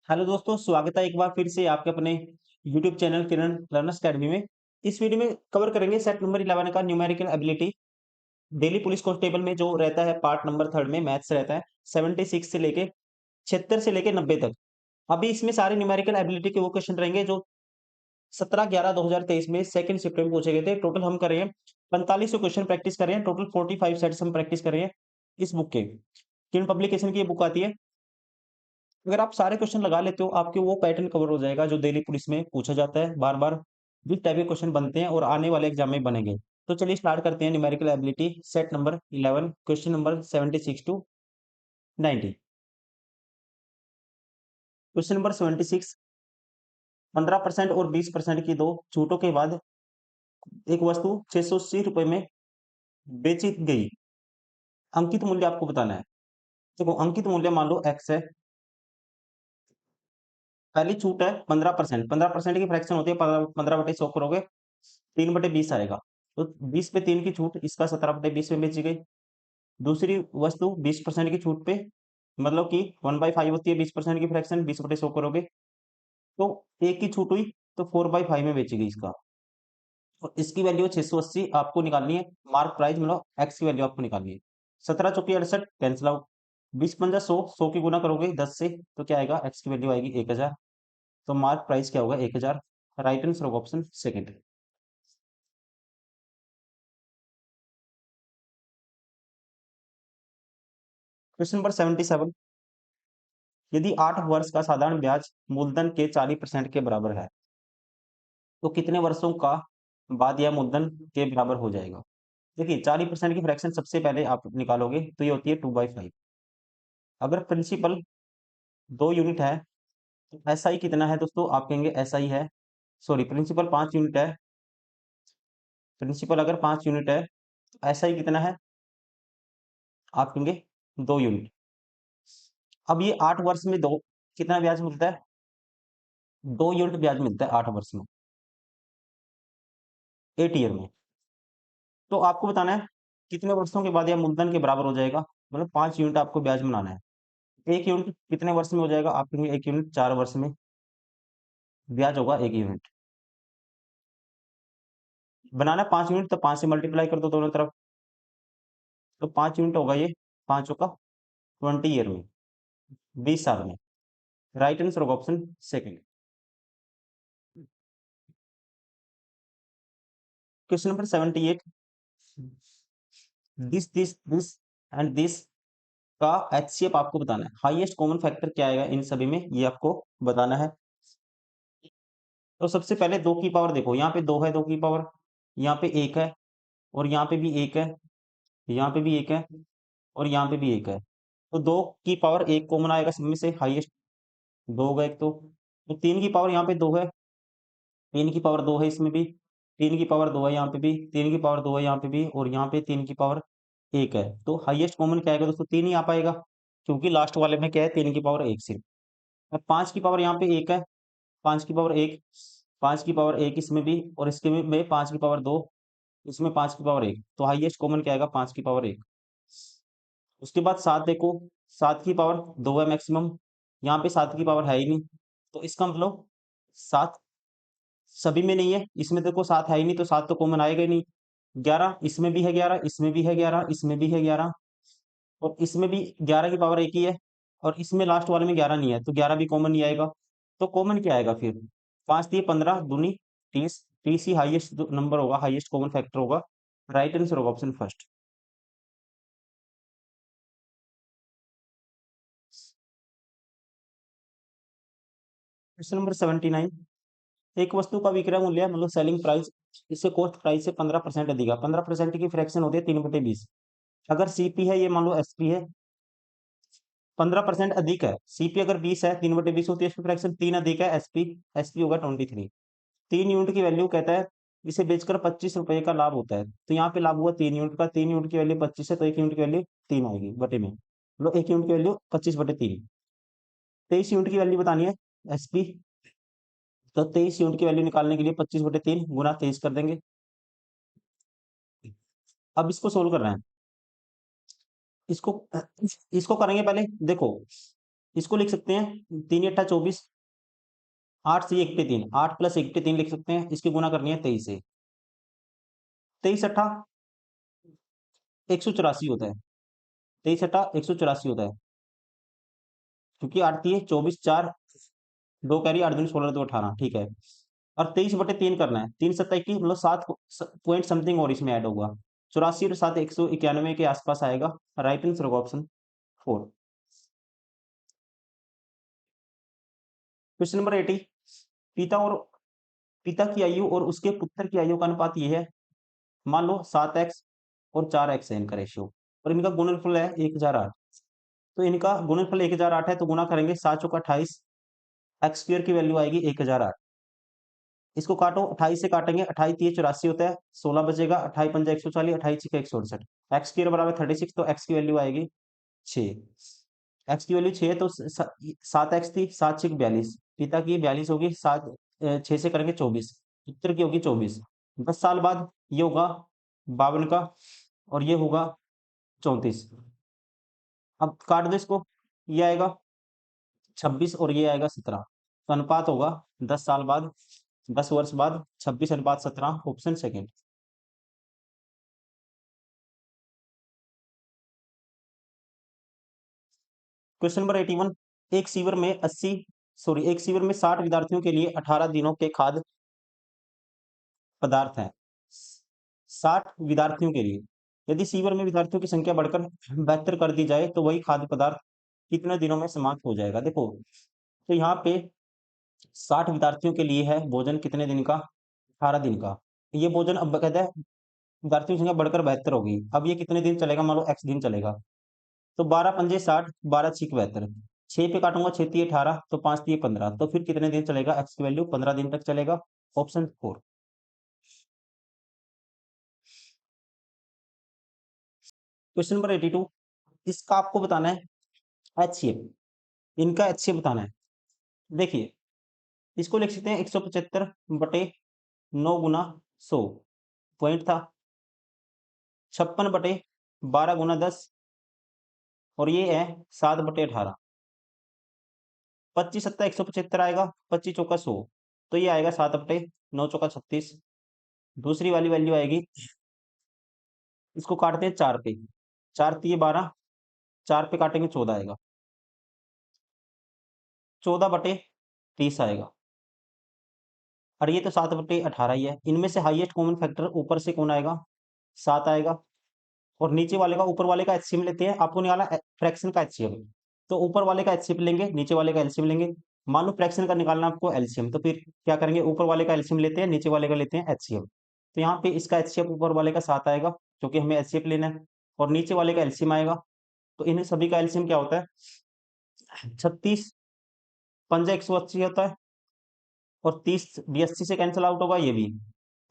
Hello दोस्तों, स्वागत है एक बार फिर से आपके अपने यूट्यूब चैनल किरण लर्नर्स अकेडमी में। इस वीडियो में कवर करेंगे सेट नंबर 11 का numerical ability. Delhi police constable में जो रहता है पार्ट नंबर 3 में मैथ्स रहता है 76 से लेके 76 से लेके 90 तक। अभी इसमें सारे न्यूमेरिकल एबिलिटी के वो क्वेश्चन रहेंगे जो 17/11/2023 में सेकंड शिफ्ट में पूछे गए थे। टोटल हम कर रहे हैं 4500 क्वेश्चन प्रैक्टिस कर रहे हैं। टोटल 45 सेट्स हम प्रैक्टिस कर रहे हैं इस बुक के। किरण पब्लिकेशन की ये बुक आती है। अगर आप सारे क्वेश्चन लगा लेते हो, आपके वो पैटर्न कवर हो जाएगा जो दिल्ली पुलिस में पूछा जाता है बार-बार। जिस टाइप के क्वेश्चन बनते हैं और आने वाले एग्जाम में बनेंगे। तो चलिए स्टार्ट करते हैं numerical ability set number 11 question number 76 to 90। Question number 76। 15% और 20% की दो छूटों के बाद एक वस्तु 680 रुपए में बेची गई। अंकित मूल्य आपको बताना है। देखो, अंकित मूल्य मान लो एक्स है। पहली छूट है 15%। 15% की फ्रैक्शन होती है 15/100 करोगे 3/20 आएगा। तो 20 पे 3 की छूट, इसका 17/20 में बेची गई। दूसरी वस्तु 20% की छूट पे, मतलब कि 1/5 होती है 20% की फ्रैक्शन, 20/100 करोगे तो एक की छूट हुई तो 4/5 में बेची गई इसका। और इसकी वैल्यू 680 आपको निकालनी है। मार्क प्राइस मतलब एक्स की वैल्यू आपको निकालनी है। 17 चौकी 68 कैंसिल आउट। 20 × 100, 100 की गुना करोगे 10 से तो क्या आएगा, एक्स की वैल्यू आएगी 1000। तो मार्क प्राइस क्या होगा, 1000। राइट आंसर होगा ऑप्शन सेकंड। Question number 77। यदि 8 वर्ष का साधारण ब्याज मूलधन के 40% के बराबर है तो कितने वर्षों का बाद यह मूलधन के बराबर हो जाएगा। देखिए, 40% की फ्रैक्शन सबसे पहले आप निकालोगे तो ये होती है 2/5। अगर प्रिंसिपल 2 यूनिट है तो एसआई कितना है दोस्तों, आप कहेंगे एसआई है, सॉरी प्रिंसिपल 5 यूनिट है। प्रिंसिपल अगर 5 यूनिट है तो एसआई कितना है, आप कहेंगे 2 यूनिट। अब ये 8 वर्ष में दो कितना ब्याज मिलता है, 2 यूनिट ब्याज मिलता है 8 वर्ष में, 8 ईयर में। तो आपको बताना है कितने वर्षों के बाद यह मूलधन के बराबर हो जाएगा। मतलब 5 यूनिट आपको ब्याज बनाना है। 1 यूनिट कितने वर्ष में हो जाएगा, आप कहेंगे 1 यूनिट 4 वर्ष में ब्याज होगा 1 यूनिट। बनाना 5 यूनिट तो 5 से मल्टीप्लाई कर दो दोनों तरफ। तो 5 यूनिट होगा ये, 5 का 20 ईयर में, 20 साल में। राइट आंसर होगा option second. Question number 78। This and this का एचसीएफ आपको बताना है। हाईएस्ट कॉमन फैक्टर क्या आएगा इन सभी में, ये आपको बताना है। तो सबसे पहले 2 की पावर देखो, यहाँ पे 2 है, 2 की पावर, यहाँ पे 1 है, और यहाँ पे भी 1 है, यहाँ पे भी 1 है, और यहाँ पे भी 1 है। तो 2 की पावर 1 कॉमन आएगा सब में से, हाईएस्ट 2 होगा एक तो 3 की पावर यहाँ पे 2 है, 3 की पावर 2 है इसमें भी, 3 की पावर 2 है यहाँ पे भी, 3 की पावर 2 है यहाँ पे भी, और यहाँ पे 3 की पावर 1 है। तो हाईएस्ट कॉमन क्या आएगा दोस्तों, 3 ही आ पाएगा, क्योंकि लास्ट वाले में क्या है, 3 की पावर 1 सिर्फ। अब 5 की पावर यहाँ पे 1 है, 5 की पावर 1, 5 की पावर 1 इसमें भी, और इसके में 5 की पावर 2, इसमें 5 की पावर 1, तो हाईएस्ट कॉमन क्या आएगा, 5 की पावर 1। उसके बाद 7 देखो, 7 की पावर 2 है मैक्सिमम, यहाँ पे 7 की पावर है ही नहीं, तो इसका मतलब 7 सभी में नहीं है। इसमें देखो 7 है ही नहीं, तो 7 तो कॉमन आएगा ही नहीं। 11 इसमें भी है, 11 इसमें भी है, 11 इसमें भी है, 11 और इसमें भी 11 की पावर 1 ही है, और इसमें लास्ट वाले में 11 नहीं है, तो 11 भी कॉमन नहीं आएगा। तो कॉमन क्या आएगा फिर, 5 दिए 15 दूनी 30, 30 ही हाईएस्ट नंबर होगा, हाईएस्ट कॉमन फैक्टर होगा। राइट आंसर होगा ऑप्शन फर्स्ट। Question number 79। एक वस्तु का विक्रय मूल्य मतलब सेलिंग प्राइस इससे कॉस्ट प्राइस से 15% अधिक है। 15% की फ्रैक्शन होती है 3/20। अगर सीपी है, ये मान लो एसपी है, 15% अधिक है। सीपी अगर 20 है, 3/20 होती है इसकी फ्रैक्शन, 3 अधिक है एसपी, एसपी होगा 23। 3 यूनिट की वैल्यू कहता है इसे बेचकर 25 रुपए का लाभ होता है। तो यहाँ पे लाभ हुआ 3 यूनिट का, 3 यूनिट की वैल्यू 25 है, तो 1 यूनिट की वैल्यू 3 आएगी बटे में, मतलब 1 यूनिट की वैल्यू 25/3। 23 यूनिट की वैल्यू बतानी है एसपी, तो 23 यूनिट की वैल्यू निकालने के लिए 25/3 गुना 23 कर देंगे। अब इसको सोल्व कर रहे हैं। इसको इसको करेंगे पहले। देखो, इसको लिख सकते हैं 3 × 8 = 24, 8 से 1 पे 3, 8 + 1 पे 3 लिख सकते हैं। इसकी गुना करनी है 23 से, 23 × 8 184 होता है, 23 × 8 184 होता है, क्योंकि 8 × 3 = 24, 4 2 कैरी, 8 दूनी 16, 2 18, ठीक है। और 23/3 करना है, 3 × 7 = 21, मतलब 7 पॉइंट समथिंग और इसमें ऐड होगा, 84 और 7 191 के आसपास आएगा। राइट आंसर होगा ऑप्शन 4। क्वेश्चन नंबर 80, पिता की आयु और उसके पुत्र की आयु का अनुपात ये है। मान लो 7x और 4x है इनका रेशियो, और इनका गुणनफल है 1008। तो इनका गुणनफल 1008 है, तो गुना करेंगे 7 × 28, एक्स स्क्वायर की वैल्यू आएगी 1008। इसको काटो, 28 से काटेंगे, 28 × 3 = 84 होता है, 16 बचेगा, 28 × 5 = 140, 28 × 6 = 168, एक्स स्क्वायर बराबर 36, तो एक्स की वैल्यू आएगी 6। एक्स की वैल्यू 6 है, तो 7x थी, 7 × 6 = 42, पिता की 42 होगी, 6 से करेंगे 24, पुत्र की होगी 24। 10 साल बाद ये होगा 52 का, और ये होगा 34। अब काट दो इसको, ये आएगा 26 और ये आएगा 17। तो अनुपात होगा 10 साल बाद, 10 वर्ष बाद 26:17, ऑप्शन सेकंड। क्वेश्चन नंबर 81, एक शिविर में 60 विद्यार्थियों के लिए 18 दिनों के खाद्य पदार्थ हैं। 60 विद्यार्थियों के लिए, यदि शिविर में विद्यार्थियों की संख्या बढ़कर 72 कर दी जाए, तो वही खाद्य पदार्थ कितने दिनों में समाप्त हो जाएगा। देखो, तो यहाँ पे 60 विद्यार्थियों के लिए है भोजन, कितने दिन का, 18 दिन का। ये भोजन अब कहता है विद्यार्थियों की संख्या बढ़कर 72 होगी, अब ये कितने दिन चलेगा, मान लो x दिन चलेगा। तो 12 × 5 = 60, 12 × 6 = 72, 6 पे काटूंगा, 6 × 3 = 18, तो 5 × 3 = 15, तो फिर कितने दिन चलेगा, x की वैल्यू 15 दिन तक चलेगा, ऑप्शन 4। क्वेश्चन नंबर 82, इसका आपको बताना है HCF, इनका HCF बताना है। देखिए, इसको लिख सकते हैं 175/9 × 100 पॉइंट था, 56/12 × 10, और ये है 7/18। 25 × 7 = 175 आएगा, 25 × 4 = 100, तो ये आएगा 7/9 × 36। दूसरी वाली वैल्यू आएगी, इसको काटते हैं 4 पे, 4 × 3 = 12, 4 पे काटेंगे 14 आएगा, 14/30 आएगा, और ये तो 7/18 ही है। इनमें से हाईएस्ट कॉमन फैक्टर ऊपर से कौन आएगा, 7 आएगा, और नीचे वाले का, ऊपर वाले का एचसीएम लेते हैं, आपको निकालना फ्रैक्शन का एचसीएम। तो ऊपर वाले का एचसीएम लेंगे, नीचे वाले का एलसीएम लेंगे। मान लो फ्रैक्शन का निकालना आपको एलसीएम, तो फिर क्या करेंगे, ऊपर वाले का एलसीएम लेते हैं, नीचे वाले का लेते हैं एचसीएम। तो यहाँ पे इसका एचसीएफ ऊपर वाले का 7 आएगा, क्योंकि हमें एचसीएफ लेना है, और नीचे वाले का एलसीएम आएगा। तो इन सभी का एलसीएम क्या होता है, 36, 5 180 होता है, और 30 भी 80 से कैंसिल आउट होगा, ये भी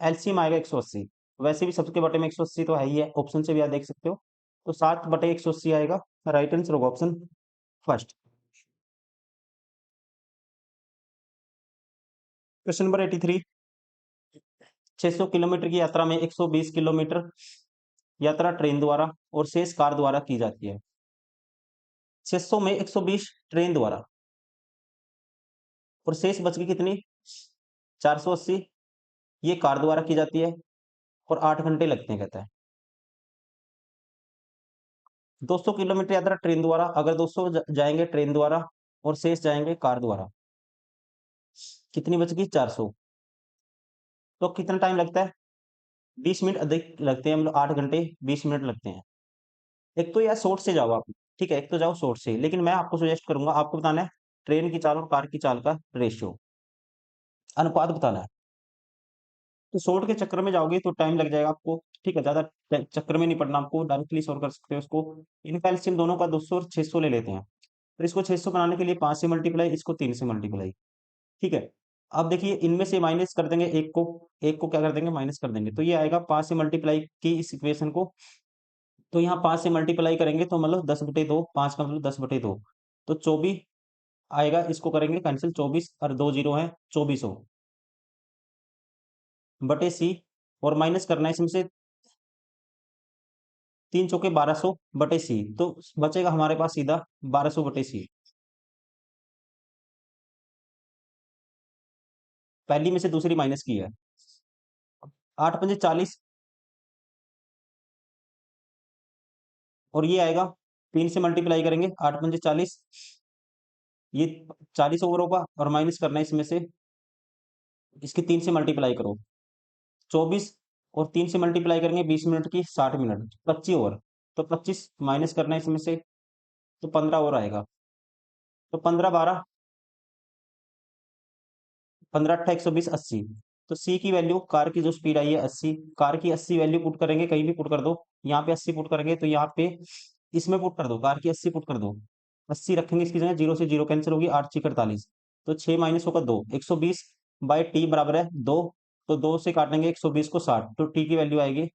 एलसीएम आएगा 180। वैसे भी सबके बटे में 180 तो है ही है, ऑप्शन से भी आप देख सकते हो। तो 7/180 आएगा, राइट आंसर होगा option first. Question number 83, 600 kilometre की यात्रा में 120 किलोमीटर यात्रा ट्रेन द्वारा और शेष कार द्वारा की जाती है। 600 में 120 ट्रेन द्वारा, और शेष बच गई कितनी, 480, ये कार द्वारा की जाती है, और 8 घंटे लगते हैं कहता है। 200 किलोमीटर यात्रा ट्रेन द्वारा, अगर 200 जाएंगे ट्रेन द्वारा और शेष जाएंगे कार द्वारा, कितनी बच गई, 400। तो कितना टाइम लगता है, 20 मिनट अधिक लगते हैं, मतलब 8 घंटे 20 मिनट लगते हैं। एक तो यार शॉर्ट से जाओ आप, ठीक है, एक तो जाओ शॉर्ट से, लेकिन मैं आपको सजेस्ट करूंगा, आपको बताना है ट्रेन की चाल और कार की चाल का रेशियो, अनुपात बताना है। तो शॉर्ट के चक्कर में जाओगे तो टाइम लग जाएगा आपको, ठीक है, ज्यादा चक्कर में नहीं पड़ना आपको, डायरेक्टली सॉल्व कर सकते हो उसको। इनका एलसीएम दोनों का 200 और 600 ले लेते हैं, तो इसको 600 बनाने के लिए 5 से मल्टीप्लाई, इसको 3 से मल्टीप्लाई, ठीक है। अब देखिए, इनमें से माइनस कर देंगे एक को क्या कर देंगे, माइनस कर देंगे, तो ये आएगा 5 से मल्टीप्लाई की इस इक्वेशन को। तो यहाँ 5 से मल्टीप्लाई करेंगे तो मतलब 10/2, 5 का मतलब 10/2, तो 24 आएगा, इसको करेंगे कैंसिल, 24 और 2 जीरो है, 2400 बटे सी, और माइनस करना है इसमें से 3 चौके 1200 बटे सी, तो बचेगा हमारे पास सीधा 1200 बटे सी। पहली में से दूसरी माइनस की है। 8 पंजे 40 और ये आएगा 3 से मल्टीप्लाई करेंगे, 8 पंजे 40, ये 40 ओवर होगा और माइनस करना है इसमें से, इसके 3 से मल्टीप्लाई करो 24 और 3 से मल्टीप्लाई करेंगे 20 मिनट की 60 मिनट 25 ओवर, तो 25 माइनस करना है इसमें से, तो 15 ओवर आएगा। तो 15 12 15 8 120 80। तो सी की वैल्यू, कार की जो स्पीड आई है 80, कार की 80 वैल्यू पुट करेंगे, कहीं भी पुट कर दो, यहाँ पे 80 पुट करेंगे तो यहाँ पे इसमें पुट कर दो, कार की 80 पुट कर दो, 80 रखेंगे इसकी जगह, 0 से 0 कैंसिल होगी, 8 6 48, तो 6 माइनस होगा 2, 120 बाई टी बराबर है 2, तो 2 से काटेंगे 120 को 60, तो टी की वैल्यू आएगी,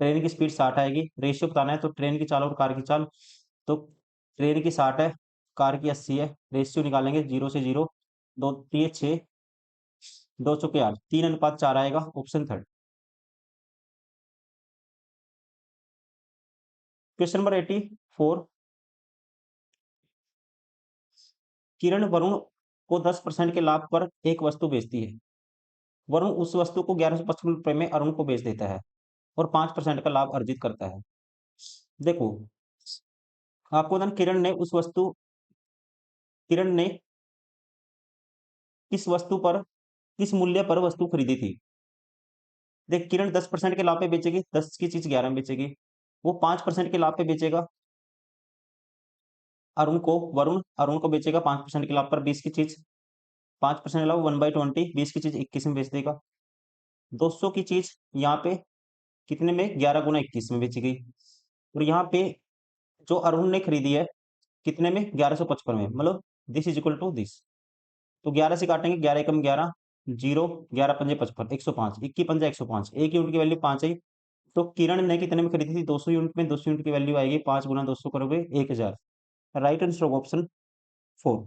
ट्रेन की स्पीड 60 आएगी। रेशियो बताना है तो ट्रेन की चाल और कार की चाल, तो ट्रेन की 60 है, कार की 80 है, रेशियो निकालेंगे 0 से 0, 2 3 6, 2 चौके 8, 3:4 आएगा, ऑप्शन थर्ड। क्वेश्चन नंबर 84, किरण वरुण को 10% के लाभ पर एक वस्तु बेचती है। वरुण उस वस्तु को 1155 रुपए में अरुण को बेच देता है और 5% का लाभ अर्जित करता है। देखो, आपको बताना, किरण ने किस वस्तु पर, किस मूल्य पर वस्तु खरीदी थी। देख, किरण 10% के लाभ पे बेचेगी, 10 की चीज 11 में बेचेगी, वो 5% के लाभ पे बेचेगा वरुण अरुण को बेचेगा 5% के लाभ पर 20 की चीज, 5% लाभ 1/20, 20 की चीज 21 में बेच देगा। 200 की चीज यहाँ पे कितने में, 11 गुना 21 में बेची गई, और यहाँ पे जो अरुण ने खरीदी है कितने में, 1155 में, मतलब this is equal to this. तो 11 से काटेंगे, 11 एकम 11, 0, 11 पंजे 55, 105, 21 पंजा 105, एक यूनिट की वैल्यू 5 आई। तो किरण ने कितने में खरीदी थी, 200 यूनिट में, 200 यूनिट की वैल्यू आएगी 5 गुना 200 करोगे 1000। Right answer option 4।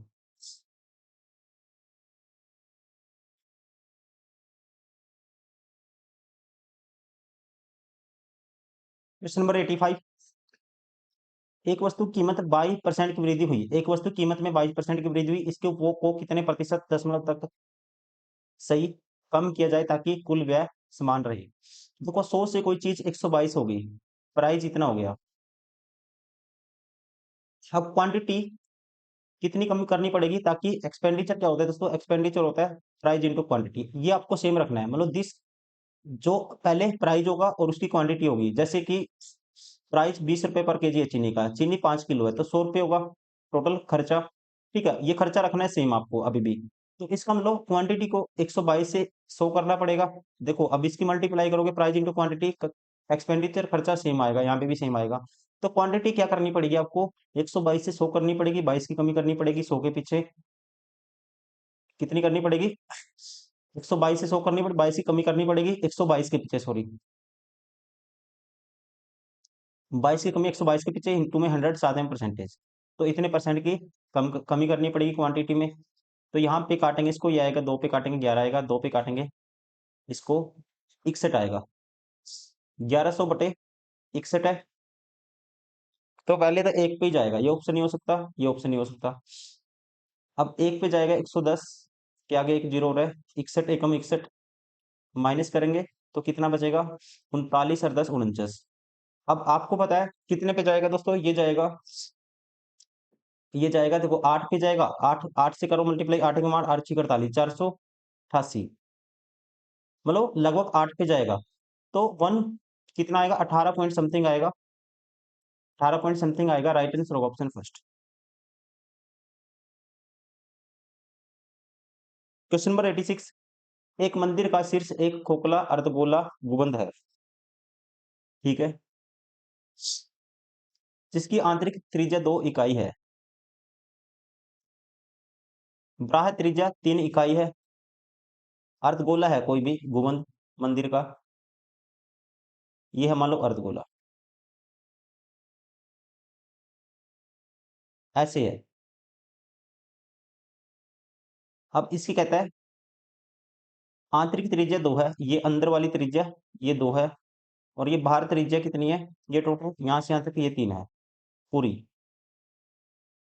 Question number 85, एक वस्तु कीमत 22% की वृद्धि हुई, एक वस्तु कीमत में 22% की वृद्धि हुई, इसके उपभोग को कितने प्रतिशत दशमलव तक सही कम किया जाए ताकि कुल व्यय समान रहे। देखो, 100 से कोई चीज 122 हो गई, प्राइस इतना हो गया, अब क्वांटिटी कितनी कम करनी पड़ेगी ताकि, एक्सपेंडिचर क्या होता है दोस्तों, एक्सपेंडिचर होता है प्राइस इंटू क्वांटिटी, ये आपको सेम रखना है, मतलब दिस, जो पहले प्राइस होगा और उसकी क्वांटिटी होगी, जैसे कि प्राइस 20 रुपए पर केजी है चीनी का, चीनी 5 किलो है तो 100 रुपए होगा टोटल खर्चा। ठीक है, ये खर्चा रखना है सेम आपको अभी भी। तो इसका मतलब क्वांटिटी को 122 से 100 करना पड़ेगा। देखो, अब इसकी मल्टीप्लाई करोगे प्राइस इंटू क्वांटिटी, एक्सपेंडिचर खर्चा सेम आएगा, यहाँ पे भी सेम आएगा। तो क्वांटिटी क्या करनी पड़ेगी आपको, 122 से 100 करनी पड़ेगी, 22 की कमी करनी पड़ेगी, 100 के पीछे कितनी करनी पड़ेगी, 122 से 100 करनी पड़ेगी, 22 की कमी करनी पड़ेगी 122 के पीछे, सॉरी, 22 की कमी 122 के पीछे, इंटू में 100, साथ में परसेंटेज, तो इतने परसेंट की कमी करनी पड़ेगी क्वांटिटी में। तो यहाँ पे काटेंगे इसको, ये आएगा 2 पे काटेंगे 11 आएगा, 2 पे काटेंगे इसको 61 आएगा, 1100 बटे 61 है। तो पहले तो एक पे ही जाएगा, ये ऑप्शन नहीं हो सकता, ये ऑप्शन नहीं हो सकता। अब एक पे जाएगा 110 के आगे एक जीरो रहे, 61 एकम 61, माइनस करेंगे तो कितना बचेगा, 39 और 10 49। अब आपको पता है कितने पे जाएगा दोस्तों, ये जाएगा, देखो 8 पे जाएगा, 8 8 से करो मल्टीप्लाई, 8 के मान 8 6 48, 488, मतलब लगभग 8 पे जाएगा। तो वन कितना आएगा, 18 पॉइंट समथिंग आएगा, 18 पॉइंट समथिंग आएगा, right answer option first. Question number 86, एक मंदिर का शीर्ष एक खोखला अर्धगोला गुंबद है, ठीक है, जिसकी आंतरिक त्रिज्या 2 इकाई है, बाह्य त्रिज्या 3 इकाई है, अर्धगोला है कोई भी गुंबद मंदिर का, ये है मान लो अर्धगोला, ऐसे है। अब इसकी कहता है आंतरिक त्रिज्या 2 है, ये अंदर वाली त्रिज्या ये 2 है, और ये बाहर त्रिज्या कितनी है, ये टोटल यहाँ से यहाँ तक ये 3 है पूरी।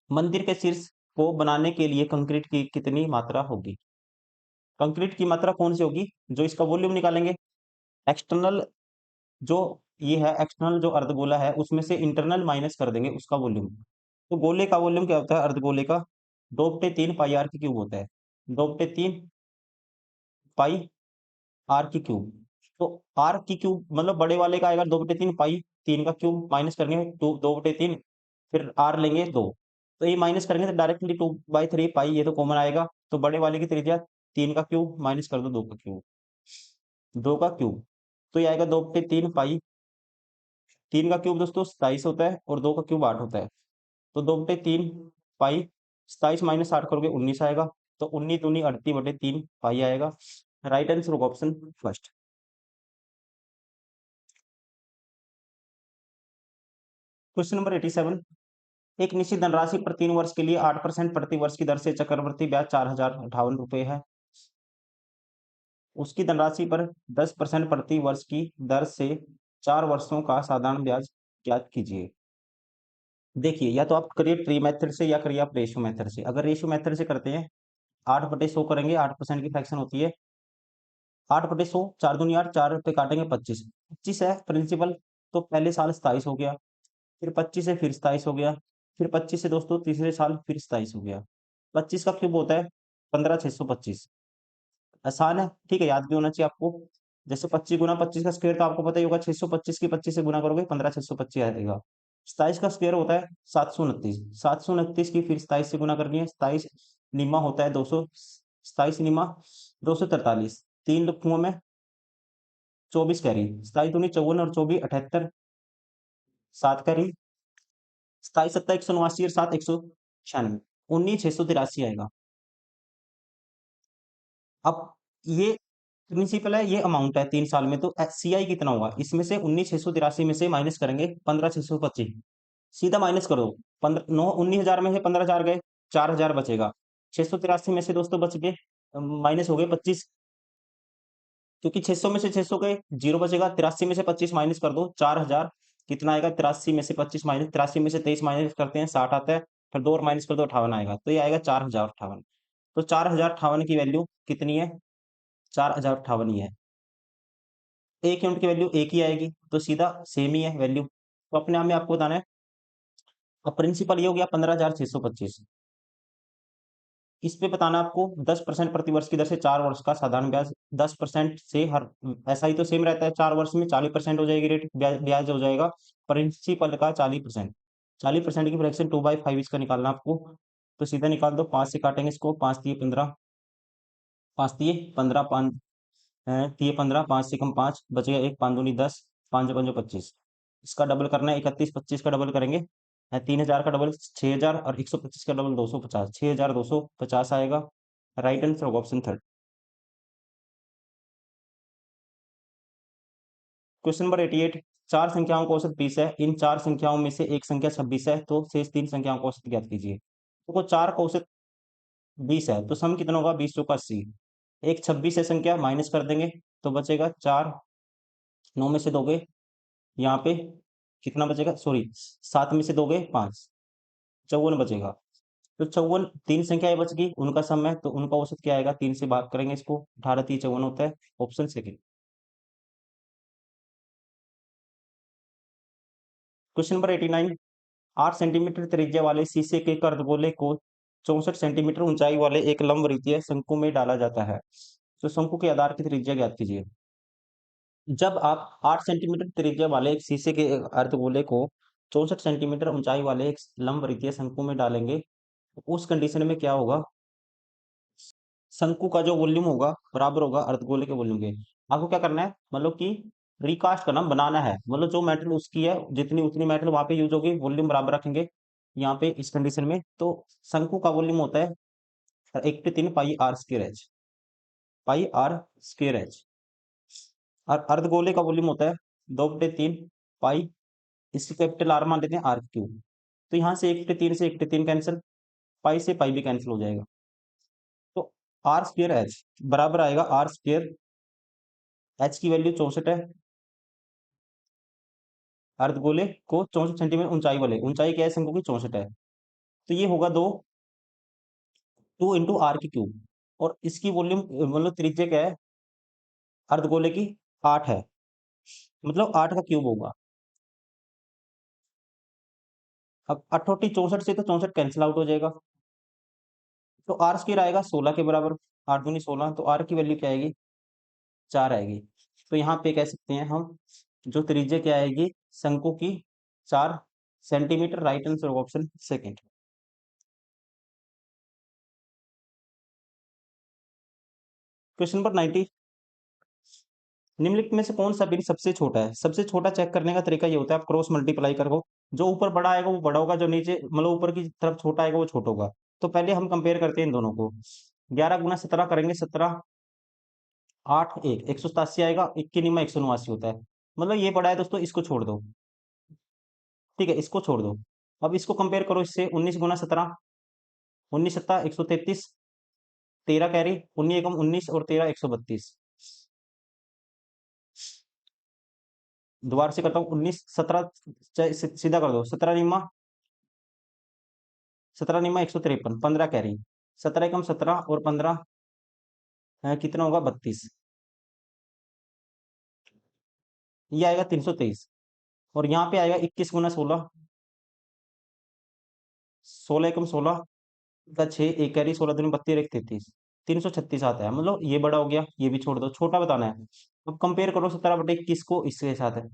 मंदिर के शीर्ष को बनाने के लिए कंक्रीट की कितनी मात्रा होगी। कंक्रीट की मात्रा कौन सी होगी, जो इसका वॉल्यूम निकालेंगे। एक्सटर्नल जो ये है, एक्सटर्नल जो अर्धगोला है उसमें से इंटरनल माइनस कर देंगे उसका वॉल्यूम। तो गोले का वॉल्यूम क्या होता है, अर्धगोले का 2/3 पाई आर की क्यूब होता है। 2/3 पाई आर की क्यूब। तो आर की क्यूब मतलब बड़े वाले का आएगा 2/3 पाई, 3 का क्यूब माइनस करेंगे 2/3, फिर आर लेंगे 2। तो ये माइनस करेंगे तो डायरेक्टली 2/3 पाई, ये तो कॉमन आएगा। तो बड़े वाले की त्रिज्या 3 का क्यूब माइनस कर दो 2 का क्यूब, 2 का क्यूब। तो ये आएगा 2/3 पाई। 3 का क्यूब दोस्तों 27 होता है और 2 का क्यूब 8 होता है। तो 2/3 पाई, 27 माइनस 8 करोगे 19 आएगा। तो 19 दूनी 38/3 पाई आएगा। राइट आंसर होगा ऑप्शन फर्स्ट। Question number 87। एक निश्चित धनराशि पर 3 वर्ष के लिए 8% प्रति वर्ष की दर से चक्रवृद्धि ब्याज 4,058 रुपये है। उसकी धनराशि पर 10% प्रति वर्ष की दर से 4 वर्षों का साधारण ब्याज ज्ञात कीजिए। देखिए, या तो आप करिए ट्री मेथड से या करिए आप रेशियो मेथड से। अगर रेशियो मेथड से करते हैं 8/100 करेंगे, 8% की फ्रैक्शन होती है। 8/100, 4 दूनी 8, 4 पे काटेंगे 25। 25 है प्रिंसिपल, तो पहले साल 27 हो गया, फिर 25 से फिर 27 हो गया, फिर 25 से दोस्तों तीसरे साल फिर 27 हो गया। 25 का क्यूब होता है 15,625। आसान है, ठीक है, याद भी होना चाहिए आपको। जैसे 25 गुना 25 का स्क्वायर तो आपको पता ही होगा, 625 की 25 से गुना करोगे 15,625 आएगा। 27 का स्क्वायर होता है 729। 729 की फिर 27 से गुना करनी है। 27 निम्मा होता है 200, 27 निम्मा 243। 3 लुप्तुओं में 24 कैरी, 27 दूनी 54 और 24 78, 7 कैरी, 27 7 189 और 7 196, 19,683 आएगा। अब ये प्रिंसिपल है, ये अमाउंट है 3 साल में, तो सीआई कितना होगा, इसमें से 19,683 में से माइनस करेंगे 15,625। सीधा माइनस कर दो। 15 9 19,000 में से 15,000 गए, 4,000 बचेगा। 683 में से दोस्तों बच गए, माइनस हो गए 25, क्योंकि 600 में से 600 गए, जीरो बचेगा। 83 में से 25 माइनस कर दो, 4,000। कितना आएगा, 83 में से 25 माइनस, 83 में से 23 माइनस करते हैं 60 आता है, फिर 2 और माइनस कर दो 58 आएगा। तो ये आएगा 4,058। तो 4,058 की वैल्यू कितनी है, 4,058 ही है। एक यूनिट की वैल्यू एक ही आएगी, तो सीधा सेम ही है वैल्यू। तो अपने आप में आपको बताना है। अब प्रिंसिपल ये हो गया 15,625। इस पे बताना आपको 10% प्रति वर्ष की दर से 4 वर्ष का साधारण ब्याज। 10% से हर, ऐसा ही तो सेम रहता है, 4 वर्ष में 40% हो जाएगी रेट, ब्याज हो जाएगा प्रिंसिपल का 40%। 40% की फ्रैक्शन 2/5 इसका निकालना आपको। तो सीधा निकाल दो, 5 से काटेंगे इसको, 5×3 = 15, 5×3 = 15, 5 3 15, 5 से कम 5 बचेगा 1, 5 दूनी 10, 5 25। इसका डबल करना है, 31 25 का डबल करेंगे, 3,000 का डबल 6,000 और 125 का डबल 250, 6,250 आएगा। राइट आंसर होगा ऑप्शन थर्ड। Question number 88। चार संख्याओं का औसत 20 है, इन चार संख्याओं में से एक संख्या 26 है, तो शेष 3 संख्याओं का औसत ज्ञात कीजिए। तो चार का औसत 20 है, तो सम कितना होगा, 20 चौका 80। एक 26 है संख्या, माइनस कर देंगे तो बचेगा 4। 9 में से दोगे यहाँ पे कितना बचेगा, सॉरी 7 में से दोगे 5, 54 बचेगा। तो 54, 3 संख्याएं बच गई, उनका सम है, तो उनका औसत क्या आएगा, 3 से भाग करेंगे इसको, 18×3 = 54 होता है। Option second. Question number 89। 8 centimetre त्रिज्या वाले शीशे के अर्धगोले को 64 सेंटीमीटर ऊंचाई वाले एक लंबवृत्तीय शंकु में डाला जाता है, तो शंकु के आधार की त्रिज्या ज्ञात कीजिए। जब आप 8 सेंटीमीटर त्रिज्या वाले एक शीशे के अर्धगोले को 64 सेंटीमीटर ऊंचाई वाले एक लंबवृत्तीय शंकु में डालेंगे, तो उस कंडीशन में क्या होगा, शंकु का जो वॉल्यूम होगा बराबर होगा अर्धगोले के वॉल्यूम के। आपको क्या करना है, मतलब कि रिकास्ट करना, बनाना है, मतलब जो मेटल उसकी है, जितनी उतनी मेटल वहां पे यूज होगी, वॉल्यूम बराबर रखेंगे यहाँ पे इस कंडीशन में। तो शंकु का वॉल्यूम होता है 1/3 pi R square H, pi R square H. और अर्धगोले का वॉल्यूम होता है 2/3 पाई, इसकी कैपिटल आर मान लेते हैं आर क्यूब। तो यहाँ से 1/3 से 1/3 कैंसिल, पाई से पाई भी कैंसिल हो जाएगा। तो आर स्क्वायर एच बराबर आएगा, आर स्क्वायर एच की वैल्यू 64 है, अर्धगोले को 64 सेंटीमीटर ऊंचाई वाले, ऊंचाई क्या है शंकु की, 64 है। तो ये होगा 2 इंटू आर की क्यूब। और इसकी वॉल्यूम मतलब त्रिज्या क्या है, अर्धगोले की 8 है, मतलब 8 का क्यूब होगा। अब 8 64 से तो 64 कैंसिल आउट हो जाएगा, तो आर स्क्वायर आएगा 16 के बराबर, 8 दूनी 16, तो आर की वैल्यू क्या आएगी, 4 आएगी। तो यहाँ पे कह सकते हैं हम, जो त्रिज्या क्या आएगी शंकु की, 4 centimetre. Right answer option second. Question number 90, निम्नलिखित में से कौन सा बिन सबसे छोटा है। सबसे छोटा चेक करने का तरीका ये होता है, आप क्रॉस मल्टीप्लाई करो, जो ऊपर बड़ा आएगा वो बड़ा होगा, जो नीचे मतलब ऊपर की तरफ छोटा आएगा वो छोटा होगा। तो पहले हम कंपेयर करते हैं इन दोनों को। 11 गुना 17 करेंगे, 17 8 1 187 आएगा, 21 189 होता है, मतलब ये बड़ा है दोस्तों, इसको छोड़ दो। ठीक है, इसको छोड़ दो। अब इसको कंपेयर करो इससे, 19 गुना 17, 19 सत्ता 133, 13 कैरी, 19 एकम 19 और 13 132। दोबारा से करता हूँ, 19 17 सीधा कर दो, 17 निम्मा 153, 15 कैरी, 17 एकम 17 और 15 कितना होगा, 32। ये आएगा 323। और यहाँ पे आएगा 21 गुना 16, 16 एकम 16 का 6, एक कैरी, 16 दूनी 32 एक 33, 336 आता है, मतलब ये बड़ा हो गया, ये भी छोड़ दो, छोटा बताना है। अब कंपेयर करो 17/21 को इसके साथ है,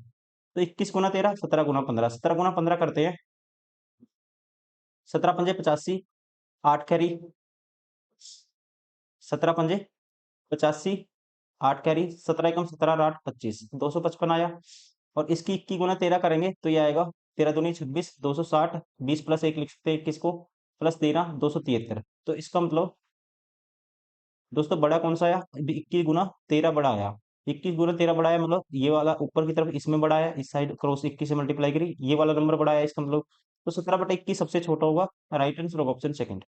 तो 21 गुना 13, 17 गुना 15, 17 गुना 15 करते हैं, 17 पंजे 85, 8 कैरी, 17 पंजे 85, 8 कैरी, 17 एकम 17 8 25, 255 आया। और इसकी 21 गुना 13 करेंगे तो ये आएगा, 13 दूनी 26, 260, 20 प्लस 1 लिख सकते हैं 21 को, प्लस 13 273। तो इसका मतलब दोस्तों बड़ा कौन सा आया, 21 गुना 13 बड़ा आया, 21 गुना 13 बड़ा आया, मतलब ये वाला ऊपर की तरफ इसमें बड़ा आया, इस साइड क्रॉस 21 से मल्टीप्लाई करी, ये वाला नंबर बड़ा आया इसका मतलब। तो 17/21 सबसे छोटा होगा। Right answer option second.